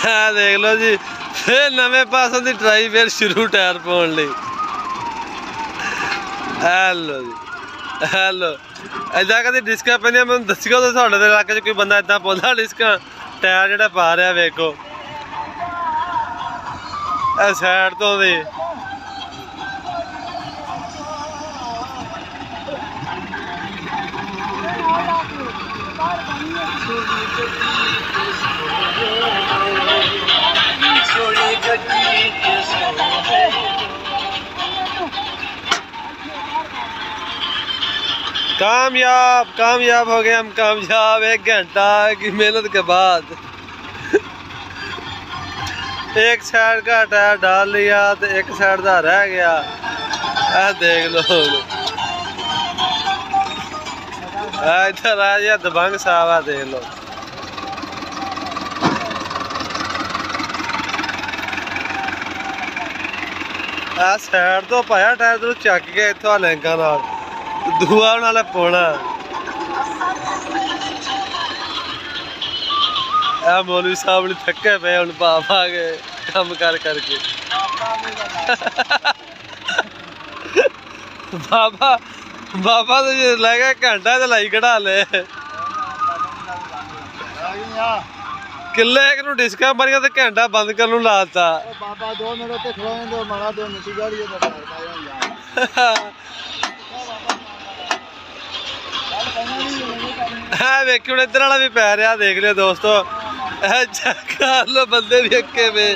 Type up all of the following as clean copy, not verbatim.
देख लो जी फिर नवे पासों की ट्राई फिर शुरू टायर पाने लई। हेलो जी हेलो इदा कभी डिस्का पैंदियां मैं दसियो तो तुहाडे इलाके च कोई बंदा इदा पाउंदा डिस्का टायर जिहड़ा पा रहा वेखो साइड तो दे कामयाब कामयाब हो गए हम कामयाब 1 घंटा की मेहनत के बाद एक साइड का टायर डाल लिया तो एक साइड का रह गया। देख लो इधर आ गया दबंग साहब देख लो साइड तो पाया टायर तो चक के इतों लैंका दूआ नाले पौना मौलवी साहब ने थके पे हम पा पा के कम कर करके बाबा बाबा तो लै गया घंटा तो लाई कढ़ा ले किले एक डिस्का मारिया तो घंटा बंद करने लाता बाबा 2 मिनट खलोने दो मारा 2 मिनट गाड़ी वेखी हूँ इधर वाला भी पै रहा देख लियो दोस्तों चेक कर लो बंदे भी अक्के पे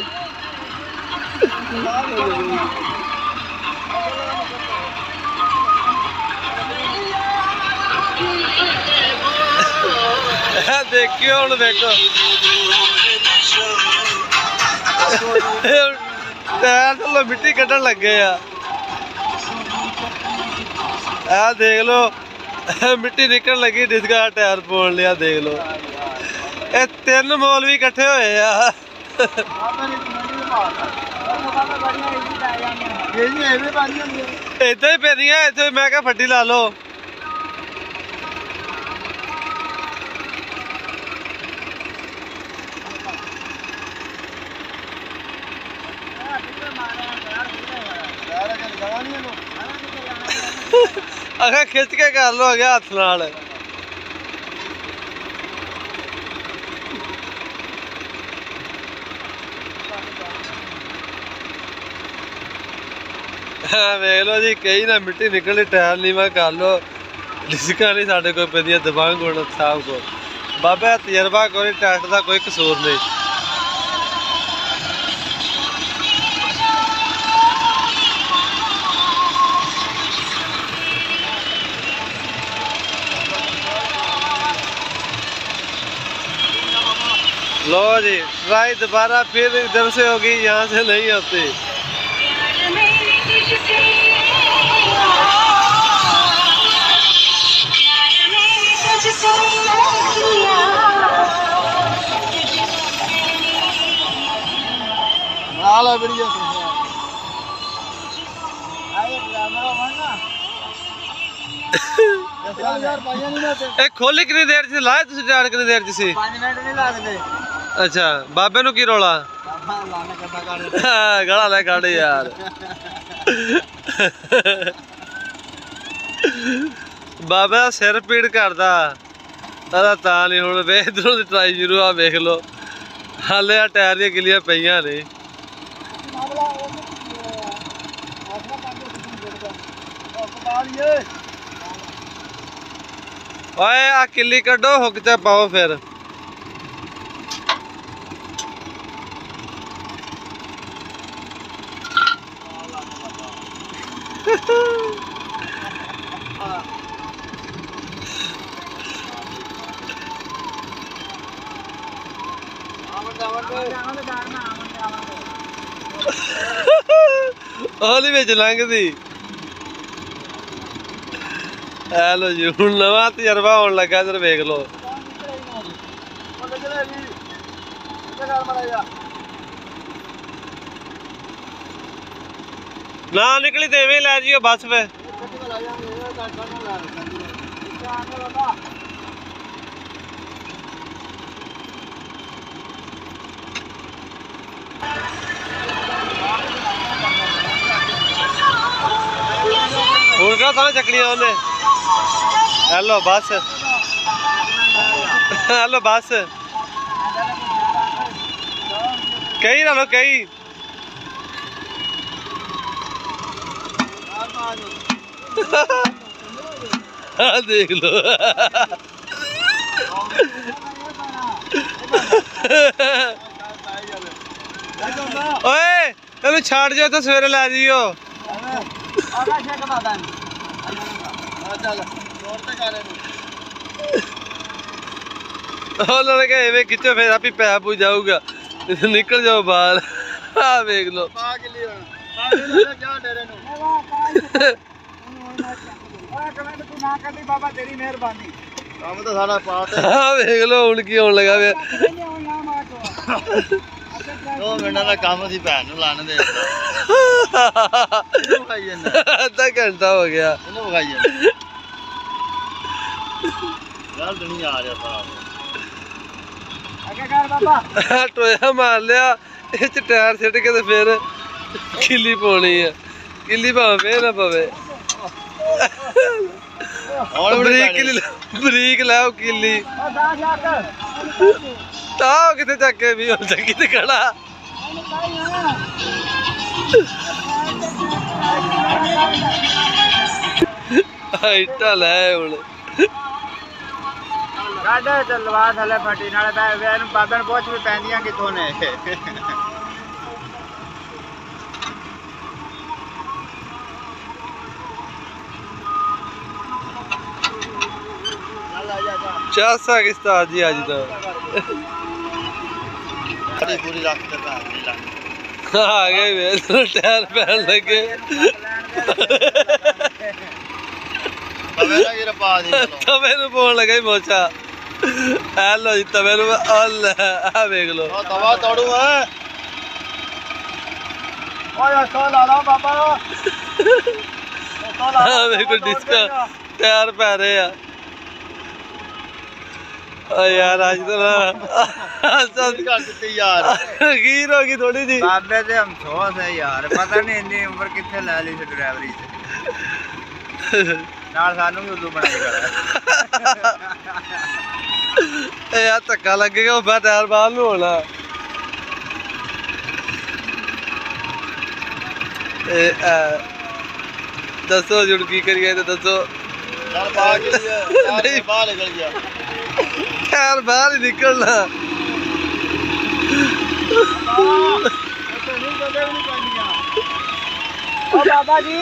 देखियो हूँ देखो टायर चलो मिट्टी कड्ढन लगे देख लो मिट्टी निकल लगी डिस्का टायर पाउन लिया देख लो ये 3 मौलवी इकट्ठे होए इदा ही पेदियां इत्थे मैं क्या फट्टी ला लो अगर खिंच के कर लो गया हाथ नाल वेख लो जी कई ना मिट्टी निकली टायर नीवा कर लो डिस्का नहीं साढ़े को पैंदियां दबंग होना साहब को बाबा तजर्बा कोई ट्रैक्टर का कोई कसूर नहीं। लो जी ट्राई दोबारा फिर इधर से होगी यहाँ से नहीं होती। खोली कितनी देर से लाए तुम टायर कितनी देर से 5 मिनट नहीं ला दे। अच्छा बाबे नु की रोला गला ले काट यार बाबा सिर पीड़ करदा ता नहीं हुण वे इधरों दी ट्राई शुरू आ वेख लो हाले आ टायर दी गिलियां पईयां ने ओए आ किल्ली कड्डो हुक च पाओ फिर ओली बिच लंघदी हेलो जी हूँ नवा तजर्बा होने लगा इधर वेख लो ना निकली तो इवें लै जियो बस पे ਤਾਂ ਚੱਕਣੀਆਂ ਉਹਨੇ। ਹੈਲੋ ਬਸ, ਹੈਲੋ ਬਸ, ਕਈ ਨਾ ਲੋ ਕਈ। हाँ देख लो ओए तेन छाड़ जाओ तो सवेरे लै जियो। उन्होंने कहा इवें खिंचो फिर आप ही पैप हो जाऊगा, निकल जाओ बाहर। हाँ देख लो बाबा तेरी मेहरबानी। काम तो सारा पास है। हाँ देख लो हुण की होने लगा वे। 2 मिनट का काम सी भैन नूं लाने दे। आधा घंटा हो गया। यार नहीं आ रहा साहब। टोया मार लिया इस टायर सिट के फिर किली पानी है। किली भावे पे ना पवे। बरीक लाओ किली ताओ किते चक्के भी हो चक्की ते खड़ा। इट्टा लै हुण गाडा चलवा थले फटी नाले बैन बाबे नूं पुछ भी पैंदियां कित्थों ने। चासा किस्ता जी आज तो पूरी रास्ते पे आ गए वे टायर पैन लगे। तवे नूं पाउण लगा मोचा। हेलो जी तवे नूं आ वेख लो तवा तोड़ू है। ओए सो ला ला बाबा। देखो डिस्का टायर पै रहे हैं यार। आज तो ना यार खीर होगी थोड़ी जी। बाबे से हम सोच है यार, पता नहीं इतनी उम्र कितने ला ली से ड्राइवरी से। नाल सानू भी उल्लू बनाई करा। यार धक्का लगेगा वो टायर बाहर नहीं होना। दसो जुड़ की करिए तो दसो। बाहर निकल गया यार बाहर ही निकलना। बाबा जी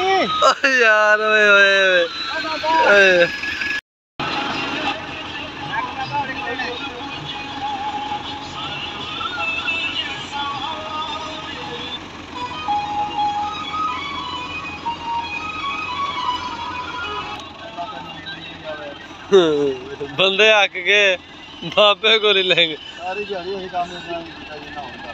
यार ओए ओए ओए बंदे हक के बाबे को नहीं लेंगे। सारी दिहाड़ी यही काम ना होता।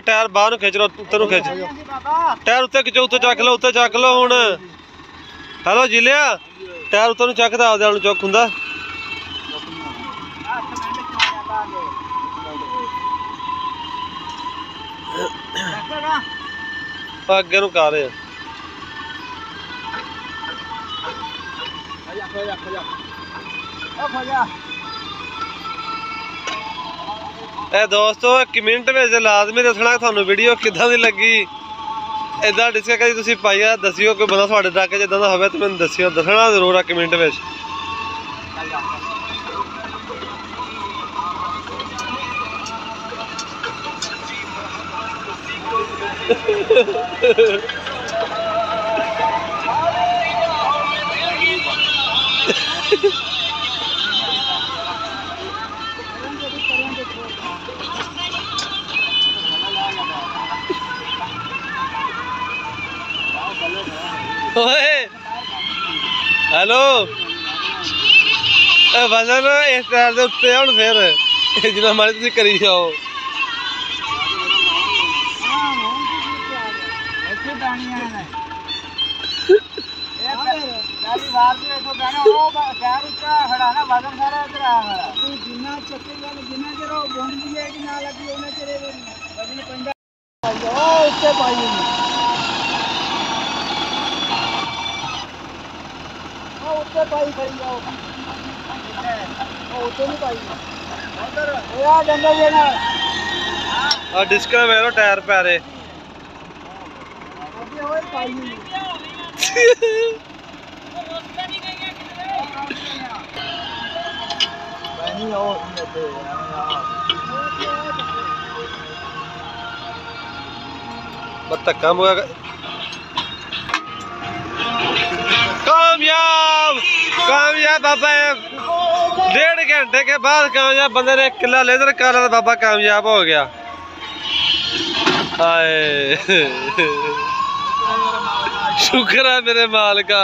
टायर बाहर खिंच लो, उत्ते खिंच टायर उत्ते खिंचो, उत्ते चक लो, उत्ते चक लो हुण। हेलो जिलिया टायर उत्ते चकदा आपदे आल चुक हुंदा। अगे नूं कर दोस्तों कमेंट में लाजमी दसना थानू वीडियो किदां दी लगी। इदा डिस्क कभी तुसीं पाई है दसियो, कोई बंदा तुहाडे इलाके च इदां दा होवे तो मैनूं दसियो, दसना जरूर है कमेंट में। ओए हेलो वजन इस टायर के उत्ते हुण फिर जिन्ना मर्जी तुसीं करी जाओ। डिस्क मेरो टायर प्यारे धक्का मुका कामयाब कामयाब बाबा। 1.5 घंटे के बाद कामयाब बंदे ने 1 किला लेदर काला था बाबा कामयाब हो गया। हाय शुक्र है मेरे माल का।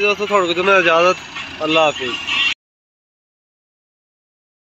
दोस्तों थोड़ी को इजाजत। अल्लाह हाफिज।